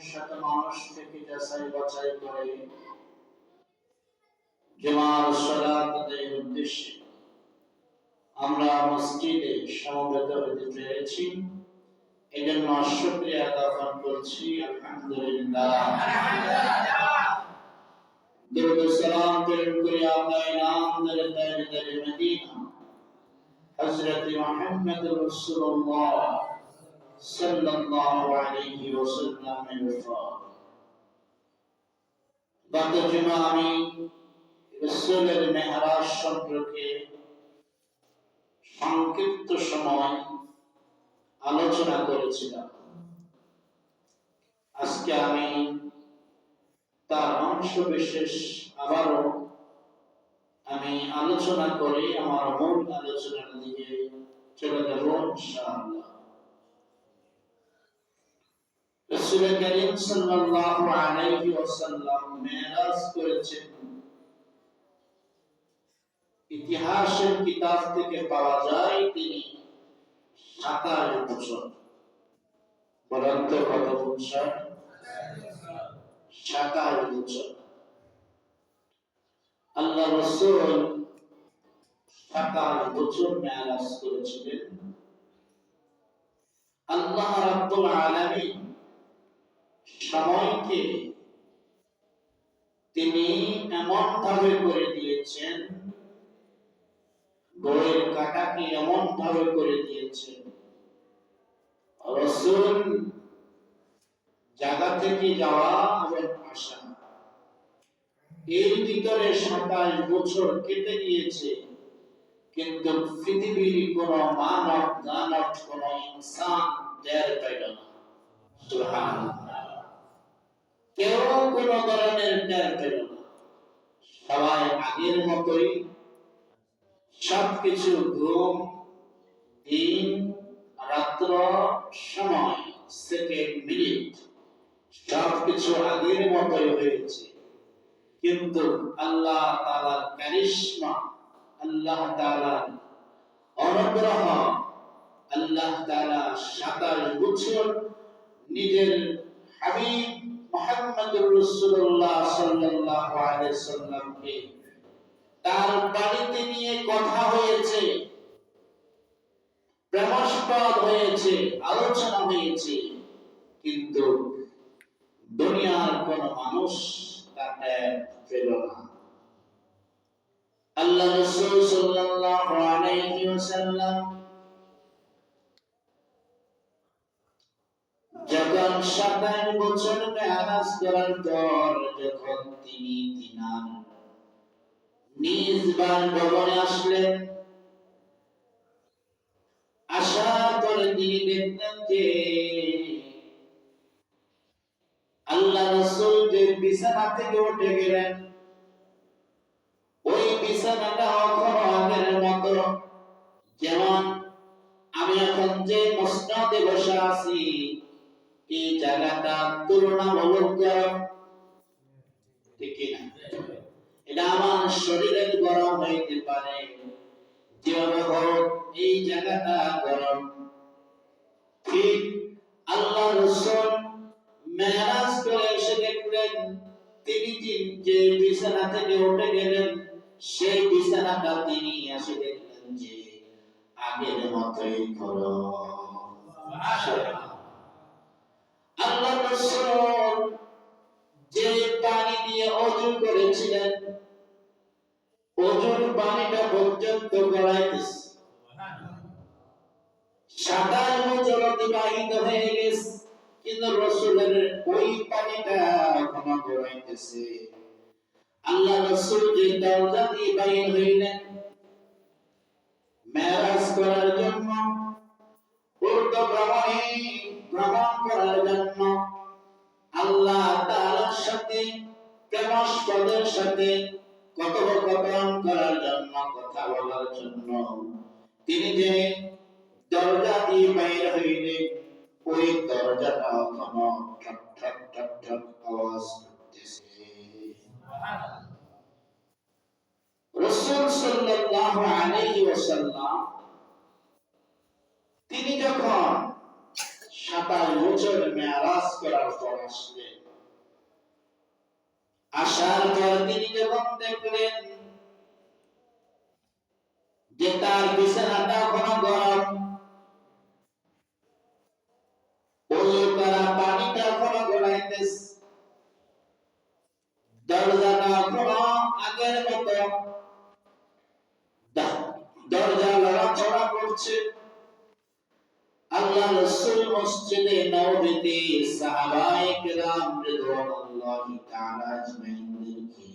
শত মানুষ থেকে যাচাই বাছাই করে জুমার সালাত আদায়ের উদ্দেশ্যে আমরা মসজিদে সমবেত হতে পেরেছি। এজন্য শুকরিয়া জ্ঞাপন করছি। আলহামদুলিল্লাহ। দুরূদ ও সালাম প্রেরণ করি আপনার নামদার তাজদার মদিনা হযরত মুহাম্মদ রাসূলুল্লাহ সাল্লাল্লাহু আলাইহি ওয়াসাল্লামের উপর। গত জুমা আমি রাসূলের মেহরাজ সম্পর্কে সংক্ষিপ্ত সময় আলোচনা করেছিলাম। আজকে আমি তার অংশ বিশেষ আবারও আমি আলোচনা করে আমার মূল আলোচনার দিকে চলে যাব ইনশাআল্লাহ। রাসূল করিম সাল্লাল্লাহু আলাইহি ওয়াসাল্লাম মেরাজ করেছেন, ইতিহাসের কিতাব থেকে পাওয়া যায় তিনি 27 বছর। বলন্ত কত বছর? 27 বছর। আল্লাহ রাসূল 27 বছর মেরাজ করেছিলেন। আল্লাহ রাব্বুল আলামিন সময়কে তিনি এমন ভাবে করে দিয়েছেন, ঘড়ির কাঁটাকে এমন ভাবে করে দিয়েছেন, রাসূল জায়গা থেকে যাওয়া এবং আসা এর ভিতরে 27 বছর কেটে গিয়েছে, কিন্তু পৃথিবীর কোন মানব দানব কোন ইনসান টের পেল না। সুবহানাল্লাহ। কেউ কোন ধরনের টের পেল না। সবাই আগের মতোই সবকিছু ঘুম, দিন, রাত্র, সময়, সেকেন্ড, মিনিট সবকিছু আগের মতোই হয়েছে। কিন্তু আল্লাহ তাআলার কারিশমা, আল্লাহ তাআলার অনুগ্রহ, আল্লাহ তাআলা 27 বছর নিজের হাবিব মুহাম্মদুর রাসূলুল্লাহ সাল্লাল্লাহু আলাইহি ওয়াসাল্লামকে তার বাড়িতে নিয়ে কথা হয়েছে, প্রেমাস্পদ হয়েছে, আলোচনা হয়েছে, কিন্তু দুনিয়ার কোন মানুষ তাকে পেল না। আল্লাহ রাসূল সাল্লাল্লাহু আলাইহি ওয়াসাল্লাম যখন 27 বছর মেরাজ করার পর যখন তিনি তিনার নিজ বাসভবনে আসলেন, আসার পরে তিনি দেখলেন যে আল্লাহ রাসূল যে বিছানা থেকে উঠে গেলেন, ওই বিছানাটা এখনো আগের মতো, যেমন আমি এখন যে মসনদে বসে আছি এই জায়গাটা তুলনামূলক গরম, ঠিক না? এটা আমার শরীরের গরম হইতে পারে, যেভাবে হোক এই জায়গাটা গরম। ঠিক আল্লাহ রাসূল মেরাজ করে এসে দেখলেন তিনি যে বিছানা থেকে উঠে গেলেন, সেই বিছানাটা তিনি এসে দেখলেন যে আগের মতোই গরম। আল্লাহ রাসূল যে পানি দিয়ে ওযু করেছিলেন, ওযুর পানিটা পর্যন্ত গড়াইতেছে। 27 বছর অতিবাহিত হয়ে গেছে, কিন্তু রাসূলের ওই পানিটা এখনো গড়াইতেছে। আল্লাহ রাসূল যে দরজা দিয়ে বাইর হইলেন মেরাজ করার জন্য, ভ্রমণ করার জন্য, আল্লাহ তাআলার সাথে প্রেমাস্পদের সাথে কথোপকথন করার জন্য, কথা বলার জন্য তিনি যে দরজা দিয়ে বাইর হইলেন, ওই দরজাটা এখনো ঠক ঠক ঠক ঠক আওয়াজ করতেছে। রাসূল সাল্লাল্লাহু আলাইহি ওয়াসাল্লাম তিনি যখন 27 বছর মেরাজ করার পর আসলেন, আসলেন। আসার পর তিনি যখন দেখলেন যে তার বিছানাটা এখনো গরম, ওযু করা পানিটা এখনো গড়াইতেছে, দরজাটা এখনো আগের মতো দরজা লড়াচড়া করছে। আল্লাহ রাসূল মসজিদে নববীতে সাহাবায়ে কেরাম রিদওয়ানুল্লাহি তাআলা আজমাইনদেরকে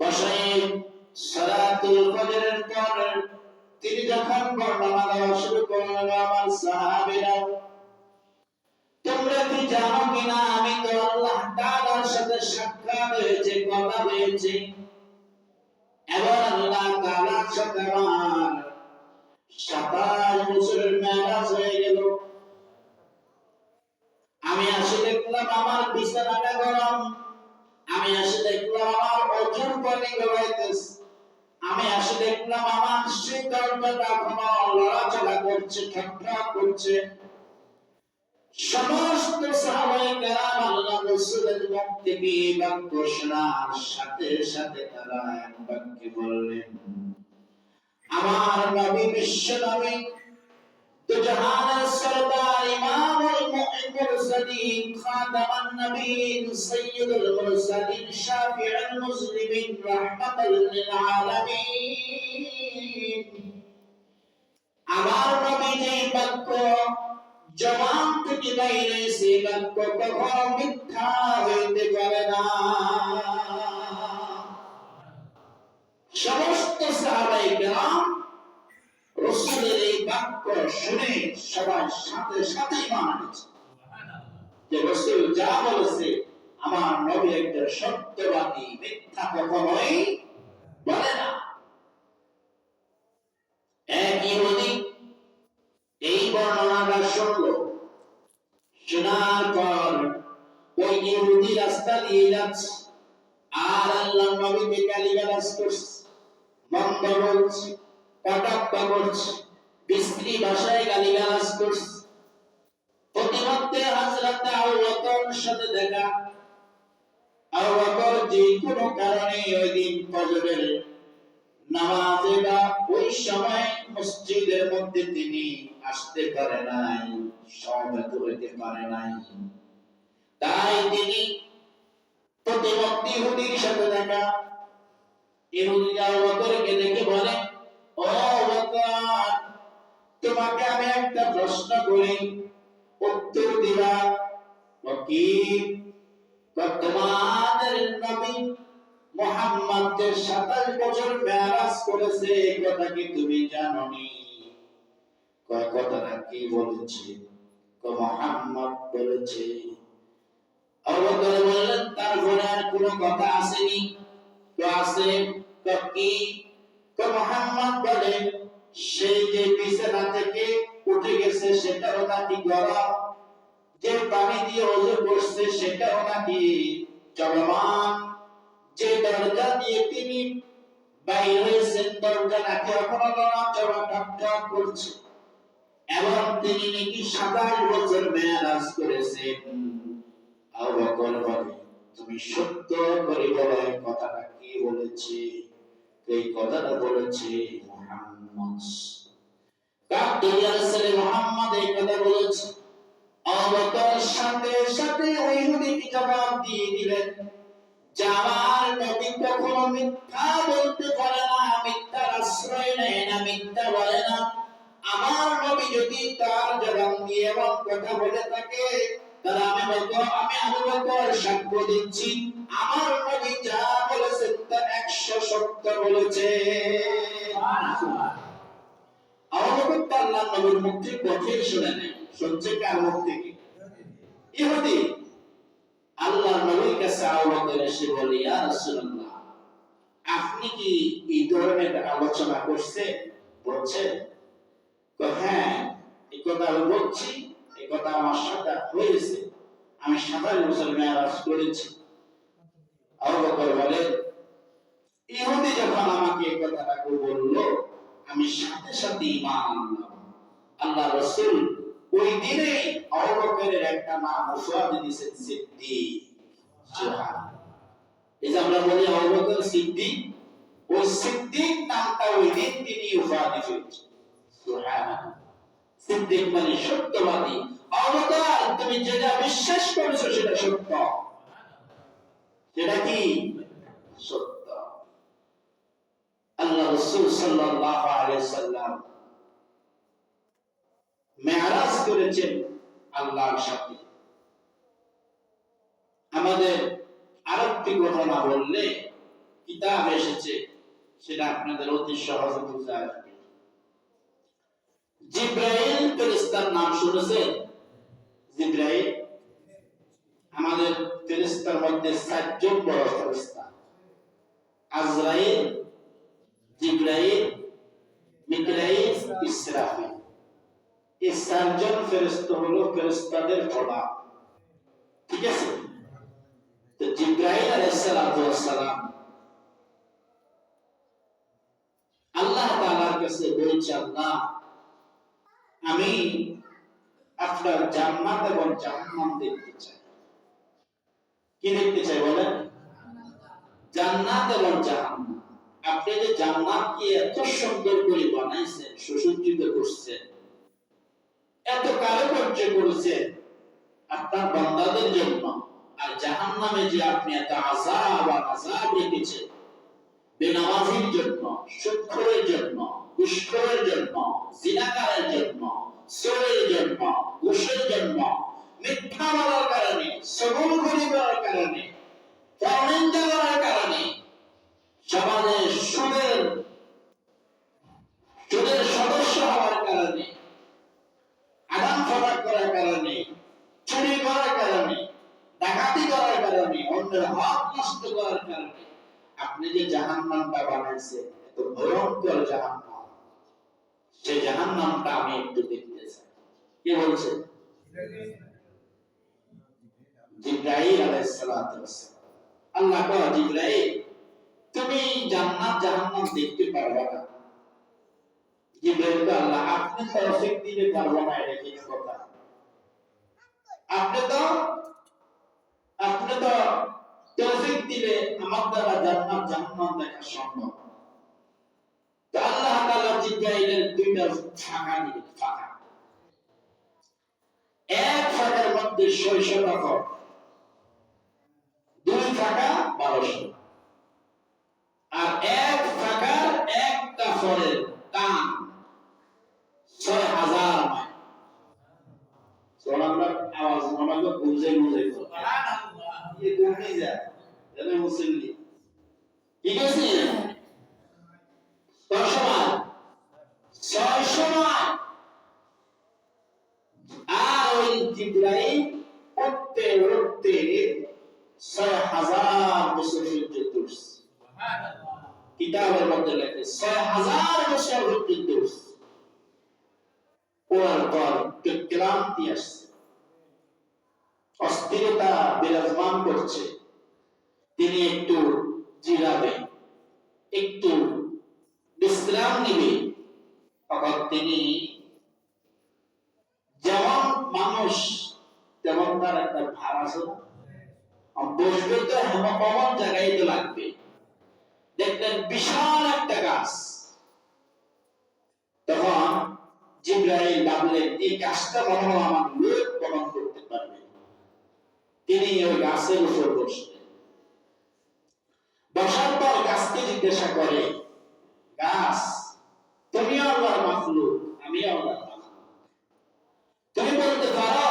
বসায় সালাতুল ফজরের পর তিনি যখন বর্ণনা দেওয়া শুরু করলেন, আমার সাহাবীরা, তোমরা কি জানো কিনা আমি তো আল্লাহ তাআলার সাথে সাক্ষাৎ হয়েছে, কথা হয়েছে, এবং আল্লাহ তাআলার সাথে আমার 27 বছরের মেরাজ হয়ে গেল। আমি আসে দেখলাম আমার বিছানাটা গরম, আমি আসে দেখলাম আমার ওজুর পানি গড়াইতেছে, আমি আসে দেখলাম আমার শীতলটা এখনো লড়াচড়া করছে, ঠকঠক করছে। সমস্ত সাহাবায়ে কেরাম আল্লাহ রাসূলের মুখ থেকে এই বাক্য শোনার সাথে সাথে তারা এক বাক্যে বললেন, আমার নবী, বিশ্ব নবী, তো জাহানের সরদার, ইমামুল মুরসালিন, খাতামান নবীন, সাইয়্যিদুল মুরসালিন, শাফিউল মুসলিমিন, রাহমাতাল লিল আলামিন, আমার নবী যে বাক্য জবান থেকে বাইরে, সে বাক্য কখনো মিথ্যা হইতে পারে না। সমস্ত সাহাবায়ে কেরাম রাসূলের এই বাক্য শুনে সবাই সাথে সাথে ঈমান এনেছে যে রাসূল যা বলেছে, আমার নবী একজন সত্যবাদী, মিথ্যা কখনোই বলে না। এক ইহুদি এই বর্ণনাটা শুনলো, শোনার পর ওই ইহুদি রাস্তা দিয়ে যাচ্ছে আর আল্লাহর নবীকে গালিগালাজ করছে, মন্দ বলছে, কটাক্ষ করছে, বিশ্রী ভাষায় গালিগালাজ করছে। প্রতিমধ্যে হযরত আবু বকরের সাথে দেখা। আবু বকর যে কোনো কারণে ওই দিন ফজরের নামাজে বা ওই সময় মসজিদের মধ্যে তিনি আসতে পারে নাই, সমবেত হইতে পারে নাই। তাই তিনি প্রতিমধ্যে ইহুদির সাথে দেখা। ইহুদি আবু বকরকে দেখে বলে, ও বকর, তোমাকে আমি একটা প্রশ্ন করি, উত্তর দিবা। কি? তোমাদের নবী মুহাম্মদ যে 27 বছর মেরাজ করেছে, এই কথা কি তুমি জানোনি? কথাটা কি বলেছে? মুহাম্মদ বলেছে। আবু বকর বললেন, তারপরে আর কোনো কথা আসেনি? তো আছে। কি? মুহাম্মদ বলে, সেই যে বিছানা থেকে উঠে গেছে সেটাও নাকি গরম, যে পানি দিয়ে ওযু করছে সেটাও নাকি চলমান, যে দরজা দিয়ে তিনি বাইরে হয়েছেন দরজা নাকি এখনো নড়াচড়া ঠকঠক করছে, এবং তিনি নাকি 27 বছর মেরাজ করেছেন। আবু বকর বলে, তুমি সত্য করে বলো, এই কথাটা কি বলেছে? এই কথাটা বলেছে মুহাম্মদ। কাবদুল্লাহ ছেলে মুহাম্মদ এই কথা বলেছে। আবু বকর সাথে সাথে ওই ইহুদিকে জবাব দিয়ে দিলেন, আমার নবী কখনো মিথ্যা বলতে পারে না, মিথ্যার আশ্রয় নেয় না, মিথ্যা বলে না। আমার নবী যদি তার জবান দিয়ে এমন কথা বলে থাকে, তাহলে আমি আবু বকর সাক্ষ্য দিচ্ছি, আমার নবী যা বলেছেন তা 100 সত্য বলেছে। আবু বকর আল্লাহর নবীর মুখ থেকে কথাই শুনে নেয়, শুনছে কার মুখ থেকে? ইহুদি। আল্লাহর নবীর কাছে আবু বকর এসে বলে, ইয়া রাসূলুল্লাহ, আপনি কি এই ধরনের আলোচনা করছেন? বলছে, হ্যাঁ, এই কথা আমি বলছি, এই কথা আমার সাথে হয়েছে, আমি 27 বছর মেরাজ করেছি। আবু বকর বলে, ইহুদি যখন আমাকে এই কথাটা বলল, আমি সাথে সাথে ঈমান আনলাম। আল্লাহ রাসূল ওই দিনে আবু বকরের একটা নাম উপাধি দিয়েছেন সিদ্দিক। সুবহানাল্লাহ। এই যে আমরা বলি আবু বকর সিদ্দিক, ওই সিদ্দিক নামটা ওই দিন তিনি উপাধি পেয়েছেন। সুবহানাল্লাহ। সিদ্দিক মানে সত্যবাদী। আবু বকর তুমি যেটা বিশ্বাস করেছো সেটা সত্য, সেটা কি সত্য। আল্লাহ রাসূল সাল্লাল্লাহু আলাইহি সাল্লাম মেরাজ করেছেন আল্লাহর সাথে। আমাদের আরেকটি ঘটনা বললে কিতাব এসেছে, সেটা আপনাদের অতি সহজে বুঝে আসবে। জিব্রাইল ফেরেশতার নাম শুনেছেন? জিব্রাইল আমাদের ফেরেশতার মধ্যে 4 জন বড় ফেরেশতা, আজরাইল, জিব্রাইল, মিকাইল, ইসরাফিল। এই 4 জন ফেরেশতা হলো ফেরেশতাদের প্রধান। ঠিক আছে? তো জিব্রাইল আলাইহিস সালাম আল্লাহ তাআলার কাছে বলছে, আল্লাহ আমি আপনার জান্নাত এবং জাহান্নাম দেখতে চাই। কি দেখতে চাই বলেন? জান্নাত এবং জাহান্নাম। আপনি যে জান্নাতকে এত সুন্দর করে বানাইছেন, সুসজ্জিত করছেন, এত কারুকার্য করেছেন আপনার বান্দাদের জন্য, আর জাহান্নামে যে আপনি এত আযাব রেখেছেন বেনামাজির জন্য, সুদখোরের জন্য, ঘুষখোরের জন্য, জিনাকারের জন্য, চোরের জন্য, ঘুষের জন্য, মিথ্যা বলার কারণে, সগলখড়ি করার কারণে, পরনিন্দা করার কারণে, সমাজে সুদের সদস্য হওয়ার কারণে, আদান প্রদান করার কারণে, চুরি করার কারণে, ডাকাতি করার কারণে, অন্যের হক নষ্ট করার কারণে আপনি যে জাহান্নামটা বানাইছেন, এত ভয়ঙ্কর জাহান্নাম, সেই জাহান্নামটা আমি একটু দেখতে চাই। কে বলছে? জিবরাইল আলাইহিস সালাতু ওয়াস সালাম। আল্লাহ কয়, জিবরাইল তুমি জান্নাত জাহান্নাম দেখতে পারবে না। জিবরাইল কয়, আল্লাহ আপনি তৌফিক দিলে পারবো না, এটা কি কথা? আপনি তো তৌফিক দিলে আমার দ্বারা জান্নাত জাহান্নাম দেখা সম্ভব। তো আল্লাহ তাআলা জিবরাইলের দুইটা ফাঁকা দিলেন, ফাঁকা। এক ফাঁকার মধ্যে 600টা ফল, দুই ফাঁকা 1200, আর এক ফাঁকার একটা ফলের টান 6000 মাইল। সুবহানাল্লাহ। আওয়াজ আমাকে বুঝে সুবহানাল্লাহ। ये कोई যায় জানে মুসলিম ঠিক আছে? 600 মাইল। আর ওই জিবরাইল উঠতে উঠতে 6000 বছর পর্যন্ত উঠছে। সুবহানাল্লাহ। কিতাবের মধ্যে লেখে 6000 বছর পর্যন্ত উঠছে। ওর পর ক্লান্তি আসছে, অস্থিরতা বিরাজমান করছে। তিনি একটু জিরাবে, একটু বিশ্রাম নিবে। তখন তিনি যেমন মানুষ তেমন তার একটা ভার আছে, বসবে তো হেমকমল জায়গায় তো লাগবে। দেখলেন বিশাল একটা গাছ। তখন জিবরাইল ভাবলেন এই গাছটা মনে হয় আমার লোক বহন করতে পারবে। তিনি ওই গাছের উপর বসলেন। বসার পর গাছকে জিজ্ঞাসা করে, গাছ তুমিও আল্লাহর মাখলুক, আমিও আল্লাহর মাখলুক, তুমি বলতে পারো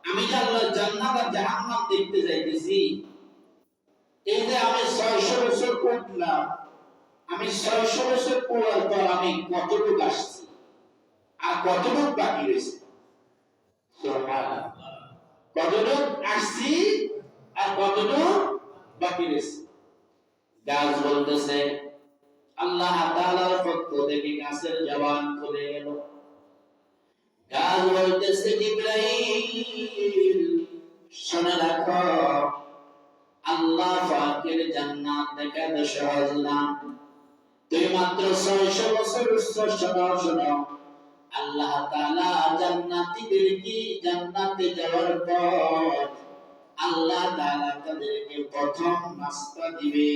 আমি যে আল্লাহর জান্নাত আর জাহান্নাম দেখতে যাইতেছি, এই যে আমি 600 বছর উঠলাম, আমি 600 বছর পড়ার পর আমি কতটুকু আসছি আর কতটুকু বাকি রয়েছে? সুবহানাল্লাহ। কতটুকু আসছি আর কতটুকু বাকি রয়েছে? গাছ বলতেছে, আল্লাহ তাআলার পক্ষ থেকে গাছের জবান খুলে গেল। গাছ বলতেছে, জিবরাইল শুনে রাখো, আল্লাহ পাকের জান্নাত দেখা তো সহজ না। তুই মাত্র 600 বছর শোনো, আল্লাহ তাআলা জান্নাতীদেরকে জান্নাতে যাওয়ার পর আল্লাহ তাআলা তাদেরকে প্রথম নাস্তা দিবে।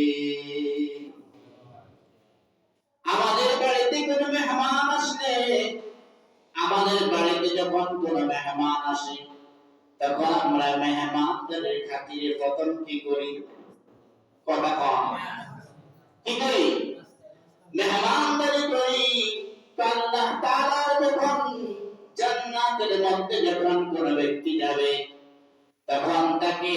আমাদের বাড়িতে কোনো মেহমান আসলে, আমাদের বাড়িতে যখন কোনো মেহমান আসে, তখন আমরা মেহমানদের খাতিরে প্রথম কি করি? কথা কম কি করি? মেহমানদের করি। আল্লাহ তাআলা যখন জান্নাতের মধ্যে যখন কোন ব্যক্তি যাবে, তখন তাকে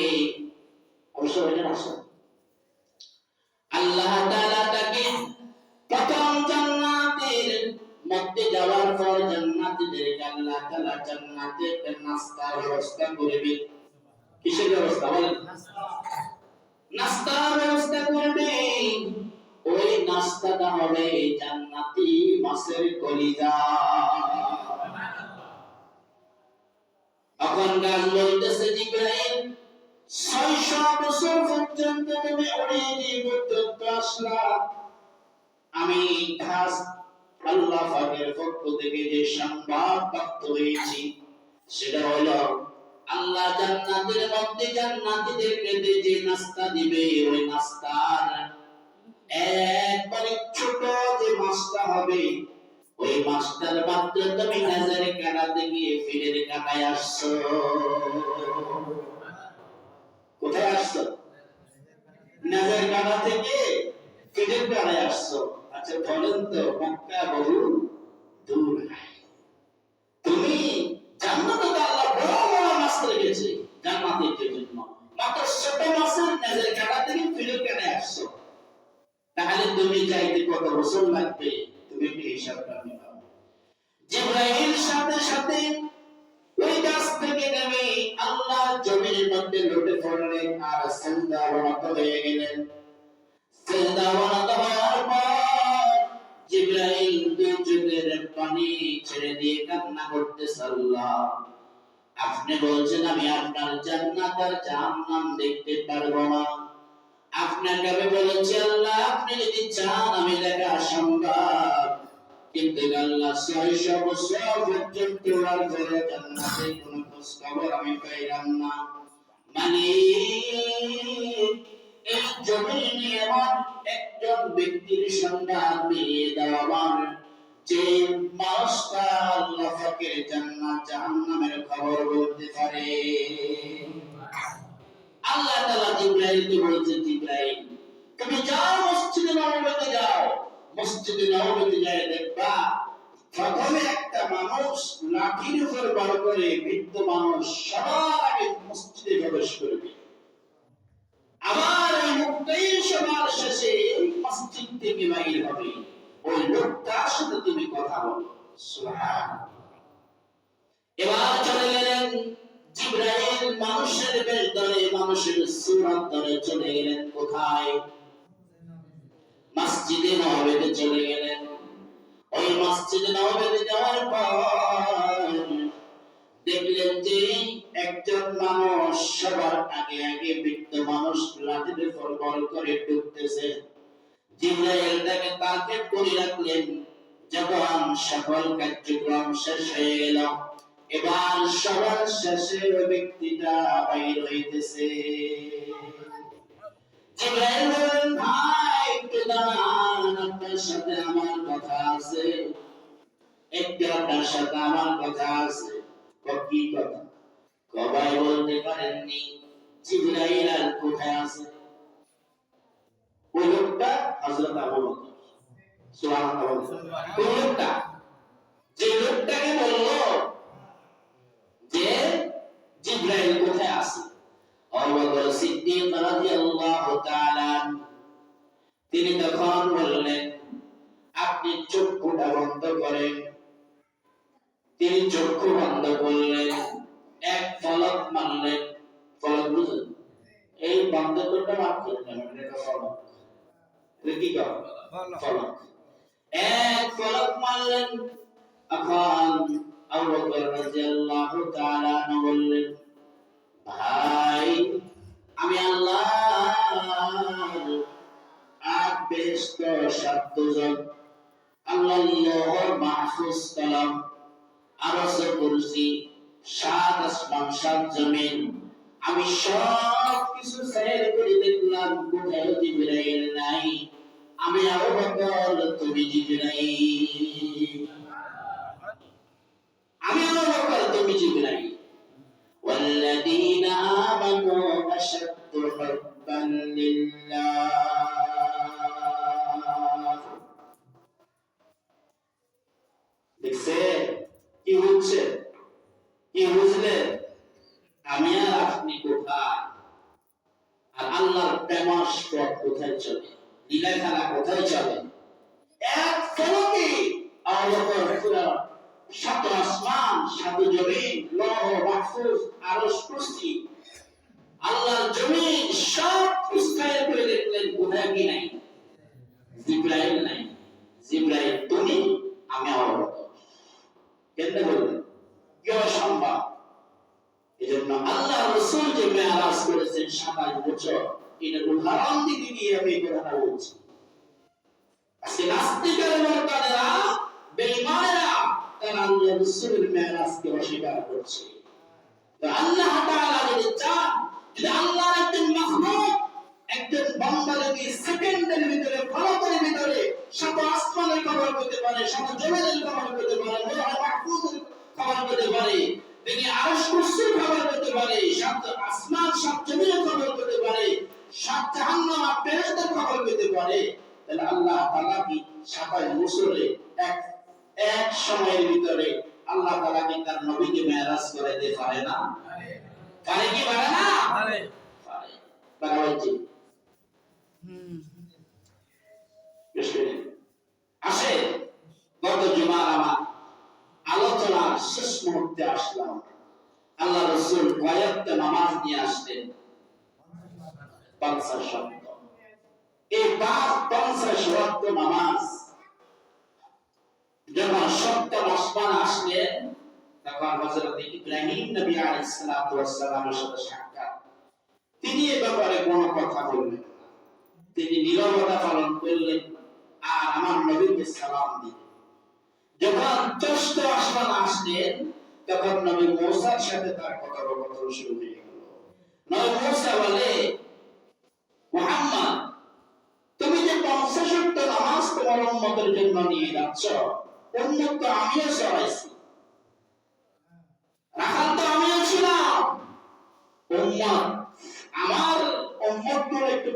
আল্লাহ তাআলা তাকে প্রথম জান্নাতের মধ্যে যাওয়ার পর জান্নাতীদেরকে আল্লাহ তাআলা জান্নাতে নাস্তার ব্যবস্থা করবে। কিসের ব্যবস্থা? বলেন। নাস্তার ব্যবস্থা করবে। ওই নাস্তাটা হবে জান্নাতি মাছের কলিজা। এখন গাছ বলতেছে, জিবরাইল 600 বছর পর্যন্ত তুমি অনেক পর্যন্ত আসলা, আমি খাস আল্লাহ পাকের পক্ষ থেকে যে সংবাদ প্রাপ্ত হয়েছি সেটা হলো, আল্লাহ জান্নাতের মধ্যে জান্নাতীদেরকে যে নাস্তা দিবে, ওই নাস্তার একবারে ছোট যে মাছটা হবে, ওই মাছটার মাত্র তুমি নজরে কাটাতে গিয়ে ফিরের কাটায় আসছো। কোথায় আসছো? নজর কাটা থেকে ফিরের কাটায় আসছো। আচ্ছা বলেন তো, মক্কা বহু দূর, তুমি জান্নাতে তো আল্লাহ বড় বড় মাছ রেখেছে জান্নাতের জন্য, মাত্র ছোট মাছের নজর কাটা থেকে ফিরের কাটায় আসছো। তাহলে তুমি যাইতে কত বছর লাগবে? তুমি একটু হিসাব করে নাও। জিবরাইল সাথে সাথে ওই গাছ থেকে নেমে আল্লাহ জমিনের মধ্যে লুটে পড়লেন আর সিজদা অবনত হয়ে গেলেন। সিজদা অবনত হওয়ার পর জিবরাইল দুই চোখের পানি ছেড়ে দিয়ে কান্না করতেছে, আল্লাহ আপনি বলছেন আমি আপনার জান্নাত আর জাহান্নাম দেখতে পারবো না, আপনাকে আমি বলেছি আল্লাহ আপনি যদি চান আমি দেখা সম্ভব, কিন্তু আল্লাহ 600 বছর পর্যন্ত আর করে জান্নাতে কোনো খোঁজ খবর আমি পাইলাম না। মানে এই জমিনে এমন একজন ব্যক্তির সন্ধান দিয়ে দাও আমার, যে মানুষটা আল্লাহ পাকের জান্নাত জাহান্নামের খবর বলতে পারে। আল্লাহ তাআলা জিবরাইলকে বলেছেন, জিবরাইল তুমি যাও মসজিদে নববীতে যাও, মসজিদে নববীতে যায় দেখবা প্রথমে একটা মানুষ লাঠির উপর বর করে, বৃদ্ধ মানুষ সবার আগে মসজিদে প্রবেশ করবে, আবার ওই মুক্তাই সবার শেষে মসজিদ থেকে বাইর হবে, ওই লোকটার সাথে তুমি কথা বলো। সুবহানাল্লাহ। এবার চলে গেলেন জিবরাইল মানুষের বেশ ধরে, মানুষের সূরত ধরে চলে গেলেন কোথায়? মসজিদে নববীতে চলে গেলেন। ওই মসজিদে নববীতে যাওয়ার পর দেখলেন যে একজন মানুষ সবার আগে আগে বৃদ্ধ মানুষ লাঠির উপর বর করে ঢুকতেছে। জিবরাইল তাকে তাকিদ করে রাখলেন। যখন সকল কার্যক্রম শেষ হয়ে গেল, এবার সবার শেষে ওই ব্যক্তিটা বাইর হইতেছে। জিবরাইল বলেন, ভাই একটু দাঁড়ান, আপনার সাথে আমার কথা আছে, একটু আপনার সাথে আমার কথা আছে। কি কথা? কবাই বলতে পারেননি। জিবরাইল আর কোথায় আছে? ওই লোকটা হযরত আবু বকর। সুবহানাল্লাহ। ওই লোকটা যে লোকটাকে বললো যে জিবরাইল কোথায় আছে, আবু বকর সিদ্দিক রাদিয়াল্লাহু তাআলা তিনি তখন বললেন, আপনি চক্ষুটা বন্ধ করেন। তিনি চক্ষু বন্ধ করলেন, এক ফলক মারলেন। ফলক বুঝেন? এই বন্ধ করতে মারতেন না, এটা ফলক। এটা কি কর? ফলক। এক ফলক মারলেন। এখন আবু বকর রাদিয়াল্লাহু তাআলা বললেন, ভাই আমি আল্লাহর আট বেহেশত ৭ জন আল্লাহর মাহফুজ কালাম আরশ কুরসি, সাত আসমান সাত জমিন, আমি সব কিছু সৈর করে দেখলাম, কোথাও জিবরাইল নাই। আমি আবু বকর, তুমি জিবরাইল। আমি আবু বকর, তুমি জিবরাইল। والذين آمنوا أشد حبا لله। দেখছে কি হচ্ছে, কি বুঝলেন? আমি আর আপনি কোথায়, আর আল্লাহর প্রেমাস পথ কোথায় চলে, লীলা খেলা কোথায় চলে? এক ফলকে সাত আসমান সাত জমিন, লৌহ মাহফুজ, আরশ কুরসি, আল্লাহর জমিন সব পুস্তায় করে দেখলেন, কোথায় কি নাই? জিবরাইল নাই। জিবরাইল তুমি, আমি আবু বকর। কেন বললেন? কি অসম্ভব। এজন্য আল্লাহ রাসূল যে মেরাজ করেছেন 27 বছর, এর উদাহরণ দিতে গিয়ে আমি কথা বলছি। আজকে নাস্তিকের মর্যাদারা, বেঈমানেরা তারা আল্লাহ রাসূলের মেরাজকে অস্বীকার করছে। তো আল্লাহ তাআলা যদি চান, যদি আল্লাহর একজন মাখলুক, একজন বান্দা যদি সেকেন্ডের ভিতরে, ফলকের ভিতরে সাত আসমানের খবর পেতে পারে, সাত জমিনের খবর পেতে পারে, লৌহ মাহফুজের খবর পেতে পারে, তিনি আরশ কুরসির খবর পেতে পারে, সাত আসমান সাত জমিনের খবর পেতে পারে, সাত জাহান্নাম আর ফেরেশতার খবর পেতে পারে, তাহলে আল্লাহ তাআলা কি 27 বছরে এক সময়ের ভিতরে আল্লাহ তাআলা কি তার নবীকে মেরাজ করাইতে পারে না? পারে কি পারে না? পারে। পারে হচ্ছে আসে গত জুমার আমার আলোচনার শেষ মুহূর্তে আসলাম। আল্লাহ রাসূল কয়েকটা নামাজ নিয়ে আসলেন, 50 শব্দ। এই 50 শব্দ নামাজ যখন সপ্তম আসমান আসলেন, তখন হযরত ইব্রাহিম নবী আলাইহিস সালাতু ওয়াস সালামের সাথে সাক্ষাৎ। তিনি এ ব্যাপারে কোনো কথা বললেন না, তিনি নীরবতা পালন করলেন আর আমার নবীকে সালাম দিলেন। যখন চতুর্থ আসমান আসলেন, তখন নবী মূসার সাথে তার কথোপকথন শুরু হয়ে গেল। নবী মূসা বলে, মুহাম্মদ, তুমি যে 50 ওয়াক্ত নামাজ তোমার উম্মতের জন্য নিয়ে যাচ্ছ, উম্মত তো আমিও সরাইছি, রাখাল তো আমিও ছিলাম। উম্মত, আমার উম্মতগুলো একটু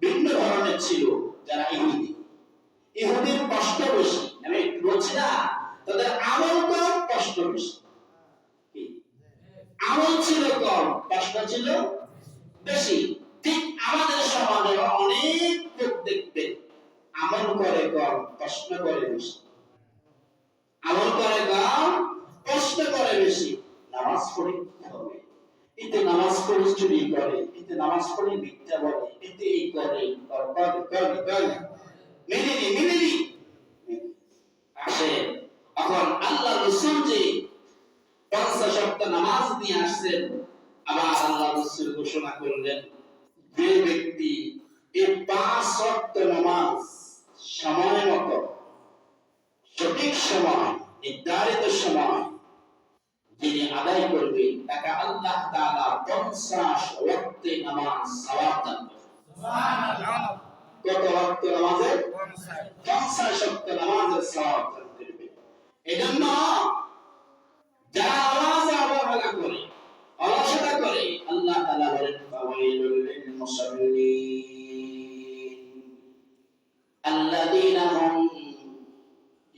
ভিন্ন ধরনের ছিল, যারা ইহুদি। ইহুদির কষ্ট বেশি, আমি বলছি না, তাদের আমল কম, কষ্ট বেশি। আমল ছিল কম, কষ্ট ছিল বেশি। ঠিক আমাদের সমাজে অনেক লোক দেখবে, আমল করে কম, কষ্ট করে বেশি। আমল করে কম, কষ্ট করে বেশি। নামাজ পড়ে হবে, এতে নামাজ পড়ে চুরি করে, এতে নামাজ পড়ে মিথ্যা বলে, এতে এই করে মিলিনি আসে। এখন আল্লাহ রাসূল যে 50 ওয়াক্ত নামাজ নিয়ে আসছেন, আবার আল্লাহ রাসূল ঘোষণা করলেন, যে ব্যক্তি এই 5 ওয়াক্ত নামাজ সময় মতো, সঠিক সময়, নির্ধারিত সময় যিনি আদায় করবে, তাকে আল্লাহ তাআলা 50 ওয়াক্ত নামাজ সওয়াব দান করবেন। সুবহানাল্লাহ। কত ওয়াক্ত নামাজের? 50 ওয়াক্ত নামাজের সওয়াব দান করবে। এজন্য যারা নামাজ অবহেলা করে, অলসতা করে, আল্লাহ তাআলা বলেন, ফাওয়াইলুল লিল মুসাল্লিন আল্লাযীনা হুম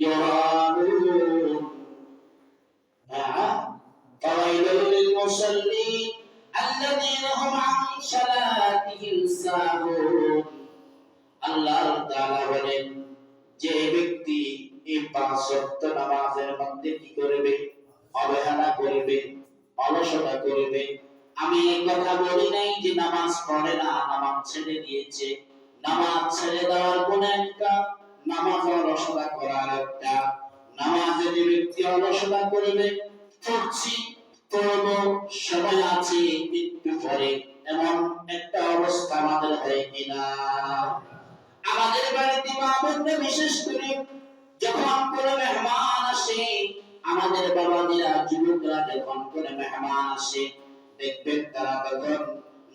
ইউরাউন। ফাওয়াইলুল লিল মুসাল্লিন আল্লাযীনা হুম আন সালাতিহিম সাহুন। আল্লাহ তাআলা বলেন, যে ব্যক্তি এই 5 ওয়াক্ত নামাজের মধ্যে কি করবে? অবহেলা করবে, অলসতা করবে। আমি এই কথা বলি নাই যে নামাজ পড়ে না, নামাজ ছেড়ে দিয়েছে। নামাজ ছেড়ে দেওয়ার কোন একটা, নামাজ অলসতা করার একটা। নামাজে যে ব্যক্তি অলসতা করবে, পড়ছি, পড়ব, সময় আছে, একটু পরে, এমন একটা অবস্থা আমাদের হয় কিনা? আমাদের বাড়িতে মা বোনরা বিশেষ করে যখন কোনো মেহমান আসে, আমাদের বাবাজিরা যুবকরা যখন কোন মেহমান আসে দেখবেন তারা তখন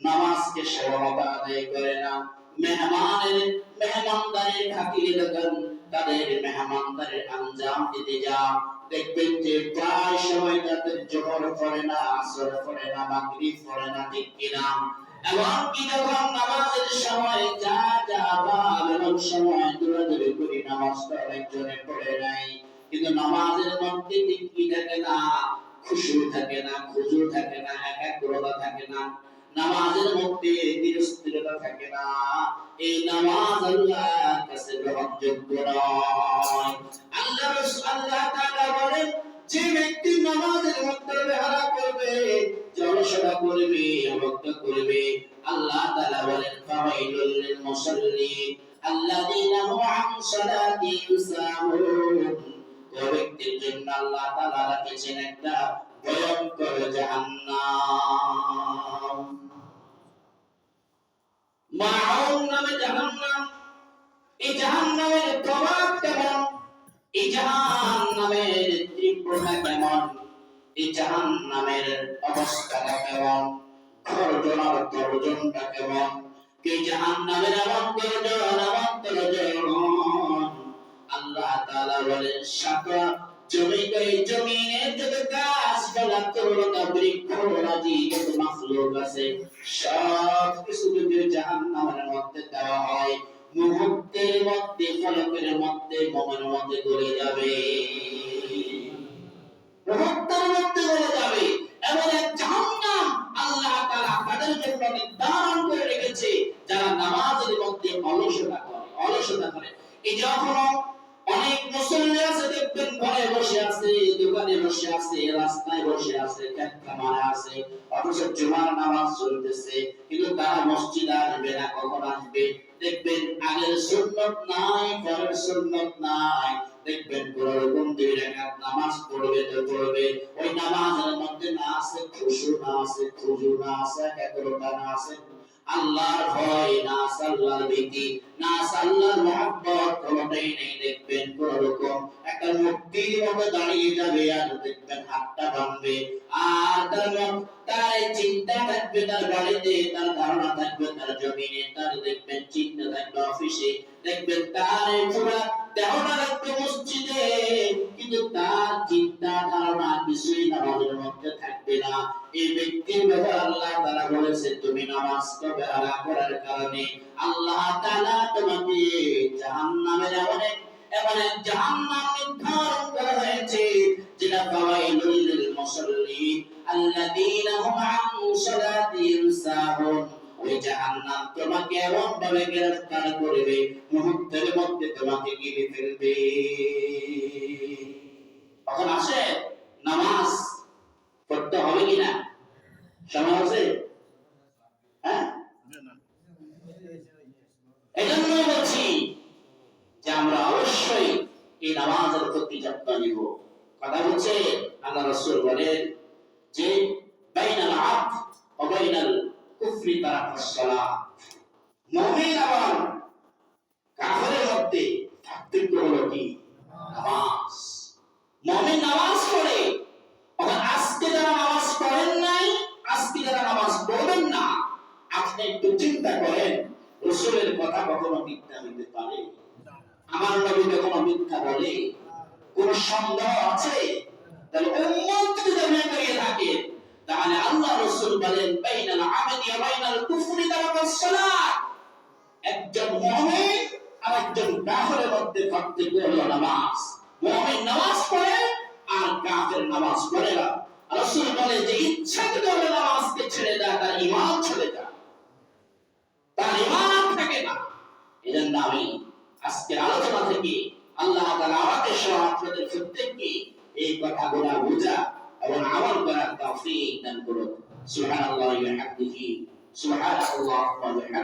নামাজকে সেভাবে আদায় করে না। মেহমানদারির খাতিরে যখন তাদের মেহমানদারির আঞ্জাম দিতে যান দেখবেন যে প্রায় সময় তাদের জোহর পড়ে না, আসর পড়ে না, মাগরিব পড়ে না, ঠিক কিনা? এমনকি যখন নামাজের সময় যা বা এমন সময় দৌড়াদৌড়ি করি নামাজটা অনেকজনে পড়ে নাই, কিন্তু নামাজের মধ্যে ঠিক কি থাকে না, খুশু থাকে না, খুজু থাকে না, একাগ্রতা থাকে না, নামাজের মধ্যে ধীরস্থিরতা থাকে না। এই নামাজ আল্লাহর কাছে গ্রহণযোগ্য নয়। আল্লাহ তাআলা বলেন, যে ব্যক্তি নামাজের মধ্যে বেহারা করবে, জলসা করবে, অবজ্ঞা করবে, আল্লাহ তাআলা বলেন ফাওয়াইলুল লিল মুসাল্লিন আল্লাযীনা হুম আন সালাতিহিম সাহুন। ওই ব্যক্তির জন্য আল্লাহ তাআলা রেখেছেন একটা ভয়ঙ্কর জাহান্নাম। মাউন নামে জাহান্নাম। এই জাহান্নামের প্রভাব কেমন, এই জাহান্নামের তীব্রতা কেমন, এই জাহান্নামের অবস্থাটা কেমন, গর্জনটা কেমন, এই জাহান্নামের এমন গর্জন, আল্লাহ তাআলা বলেন সাকা জমিনের যত গাছপালা, তরুলতা, বৃক্ষ, রাজি, যত মাখলুক আছে সব কিছু যদি জাহান্নামের মধ্যে দেওয়া হয়, মুহূর্তের মধ্যে, ফলকের মধ্যে, মোমের মধ্যে গলে যাবে, মুহূর্তের মধ্যে গলে যাবে। এমন এক জাহান্নাম আল্লাহ তাআলা তাদের জন্য নির্ধারণ করে রেখেছে যারা নামাজের মধ্যে অলসতা করে। এই যখন অনেক মুসল্লি আছে দেখবেন ঘরে বসে আছে, দোকানে বসে আছে, রাস্তায় বসে আছে, খেত খামারে আছে, অথচ জুমার নামাজ চলতেছে, কিন্তু তারা মসজিদে আসবে না। কখন আসবে? দেখবেন আগের সুন্নাত নাই, পরের সুন্নাত নাই, দেখবেন কোনরকম 2 রাকাত নামাজ পড়বে তো পড়বে, ওই নামাজের মধ্যে না আছে খুশু, না আছে খুজু, না আছে একাগ্রতা, না আছে আল্লাহর ভয়, না আছে আল্লাহর ভীতি, না আছে আল্লাহর মহব্বত, কোনটাই নেই। দেখবেন কোনরকম একটা মূর্তির মতো দাঁড়িয়ে যাবে, আর দেখবেন হাতটা ভাঙবে, আর তার চিন্তা থাকবে তার বাড়িতে, তার ধারণা থাকবে তার জমিনে, তার দেখবেন চিন্তা থাকবে অফিসে, দেখবেন তার পুরা দেহটা থাকবে মসজিদে, কিন্তু তার চিন্তা ধারণা কিছুই নামাজের মধ্যে থাকবে না। এই ব্যক্তির ব্যাপারে আল্লাহ তাআলা বলেছে, তুমি নামাজ বেহারা করার কারণে আল্লাহ তাআলা তোমাকে জাহান্নামের এমন এক জাহান্নাম নির্ধারণ করা হয়েছে, যেটা ফাওয়াইলুল লিল মুসাল্লিন আল্লাযীনা হুম আন সালাতিহিম সাহুন। ওই জাহান্নাম তোমাকে এমন ভাবে গ্রেফতার করবে, মুহূর্তের মধ্যে তোমাকে গিলে ফেলবে। তখন আসে নামাজ পড়তে হবে কিনা, সময় আছে? হ্যাঁ, এজন্য বলছি যে আমরা অবশ্যই এই নামাজের প্রতি যত্ন নিব। কথা হচ্ছে আল্লাহ রাসূল বলেন যে বাইনাল আবদ ওয়া বাইনাল কুফরি তারাকাস সালাত। মুমিন আর কাফেরের মধ্যে পার্থক্য হলো কি? নামাজ। মুমিন নামাজ পড়ে, আর আজকে যারা নামাজ পড়েন নাই, আজকে যারা নামাজ পড়বেন না, আপনি একটু চিন্তা করেন রাসূলের কথা কখনো মিথ্যা হইতে পারে? আমার নবী কখনো মিথ্যা বলে? কোন সন্দেহ আছে? তাহলে উম্মত যদি মনে করে থাকে, তাহলে আল্লাহ রাসূল বলেন বাইনাল আবদি ওয়া বাইনাল কুফরি তারাকাস সালাত। একজন মুমিন আর একজন কাফেরের মধ্যে পার্থক্য হলো নামাজ। মুমিন নামাজ পড়ে আর কাফের নামাজ পড়ে না। রাসূল বলে যে ইচ্ছাকৃতভাবে নামাজকে ছেড়ে দেয় তার ঈমান চলে যায়, তার ঈমান থাকে না। এজন্য আমি আজকে আলোচনা থেকে আল্লাহ তাআলা আমাকে সহ আপনাদের প্রত্যেককে এই কথাগুলো বোঝা এবং আমল করার তৌফিক দান করুন। সুবহানাল্লাহি ওয়া বিহামদিহি, সুবহানাল্লাহি ওয়া বিহামদিহি।